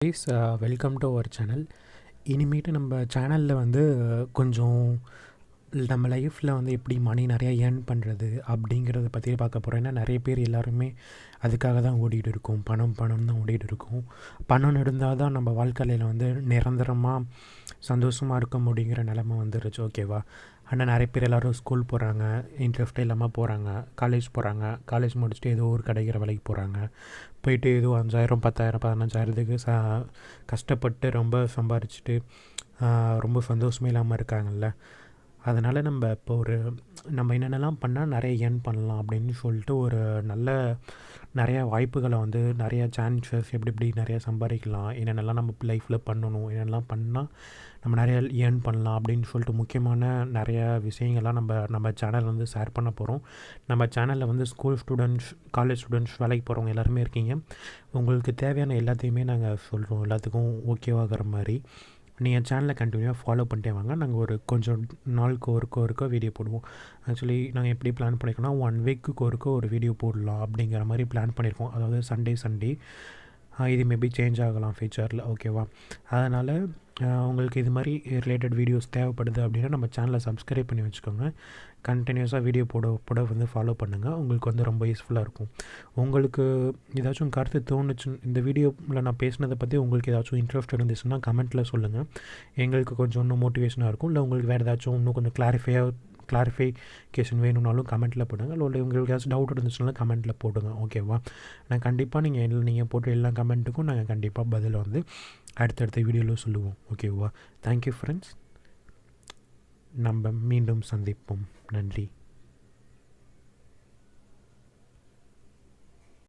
Please welcome to our channel. இனிமேட்டு நம்ம சேனலில் வந்து கொஞ்சம் நம்ம லைஃப்பில் வந்து எப்படி மணி நிறையா ஏர்ன் பண்ணுறது அப்படிங்கிறத பற்றி பார்க்க போகிறோம். ஏன்னா நிறைய பேர் எல்லாருமே அதுக்காக தான் ஓடிட்டு இருக்கோம். பணம் தான் ஓடிட்டு இருக்கோம். பணம் இருந்தால் தான் நம்ம வாழ்க்கையில் வந்து நிரந்தரமாக சந்தோஷமாக இருக்க முடியுங்கிற நிலமை வந்துருச்சு. ஓகேவா? ஆனால் நிறைய பேர் எல்லோரும் ஸ்கூல் போகிறாங்க, இன்ட்ரெஸ்ட்டே இல்லாமல் போகிறாங்க, காலேஜ் காலேஜ் முடிச்சுட்டு ஏதோ ஒரு கிடைக்கிற வேலைக்கு போகிறாங்க. போயிட்டு ஏதோ 5000 10,000 15,000த்துக்கு கஷ்டப்பட்டு ரொம்ப சம்பாரிச்சுட்டு ரொம்ப சந்தோஷமே இல்லாமல் இருக்காங்கல்ல. அதனால் நம்ம என்னென்னலாம் பண்ணால் நிறைய ஏர்ன் பண்ணலாம் அப்படின்னு சொல்லிட்டு ஒரு நிறையா வாய்ப்புகளை வந்து நிறையா சான்சஸ் எப்படி நிறையா சம்பாதிக்கலாம், என்னென்னலாம் நம்ம லைஃப்பில் பண்ணணும், என்னென்னலாம் பண்ணால் நம்ம நிறையா ஏர்ன் பண்ணலாம் அப்படின்னு சொல்லிட்டு முக்கியமான நிறையா விஷயங்கள்லாம் நம்ம சேனல் வந்து ஷேர் பண்ண போகிறோம். நம்ம சேனலில் வந்து ஸ்கூல் ஸ்டூடெண்ட்ஸ், காலேஜ் ஸ்டூடெண்ட்ஸ், வேலைக்கு போகிறவங்க எல்லாருமே இருக்கீங்க. உங்களுக்கு தேவையான எல்லாத்தையுமே நாங்கள் சொல்கிறோம், எல்லாத்துக்கும் ஓகேவாகிற மாதிரி. நீங்கள் சேனலை கண்டினியூவாக ஃபாலோ பண்ணிட்டே வாங்க. நாங்கள் ஒரு கொஞ்சம் நாளுக்கு ஒருக்க வீடியோ போடுவோம். ஆக்சுவலி நாங்கள் எப்படி பிளான் பண்ணியிருக்கோன்னா 1 வீக்குக்கு ஒருக்க ஒரு வீடியோ போடலாம் அப்படிங்கிற மாதிரி பிளான் பண்ணியிருக்கோம். அதாவது சண்டே இது மேபி சேஞ்ச் ஆகலாம் ஃபியூச்சரில். ஓகேவா? அதனால் உங்களுக்கு இது மாதிரி ரிலேட்டட் வீடியோஸ் தேவைப்படுது அப்படின்னா நம்ம சேனலை சப்ஸ்கிரைப் பண்ணி வச்சுக்கோங்க. கண்டினியூஸாக வீடியோ போட வந்து ஃபாலோ பண்ணுங்கள். உங்களுக்கு வந்து ரொம்ப யூஸ்ஃபுல்லாக இருக்கும். உங்களுக்கு ஏதாச்சும் கருத்து தோணுச்சு, இந்த வீடியோவில் நான் பேசினதை பற்றி உங்களுக்கு ஏதாச்சும் இன்ட்ரெஸ்ட் இருந்துச்சுன்னா கமெண்ட்டில் சொல்லுங்கள். எங்களுக்கு கொஞ்சம் இன்னும் மோட்டிவேஷனாக இருக்கும். இல்லை உங்களுக்கு வேறு ஏதாச்சும் இன்னும் கொஞ்சம் கிளாரிஃபிகேஷன் வேணும்னாலும் கமெண்ட்டில் போடுங்க. இல்லை உங்களுக்கு ஏதாச்சும் டவுட் இருந்துச்சுனாலும் கமெண்ட்டில் போடுங்க. ஓகேவா? நான் கண்டிப்பாக நீங்கள் போட்ட எல்லா கமெண்ட்டுக்கும் நாங்கள் கண்டிப்பாக பதில் வந்து அடுத்தடுத்த வீடியோவில் சொல்லுவோம். ஓகேவா? Thank you friends. நம்ம மீண்டும் சந்திப்போம். நன்றி.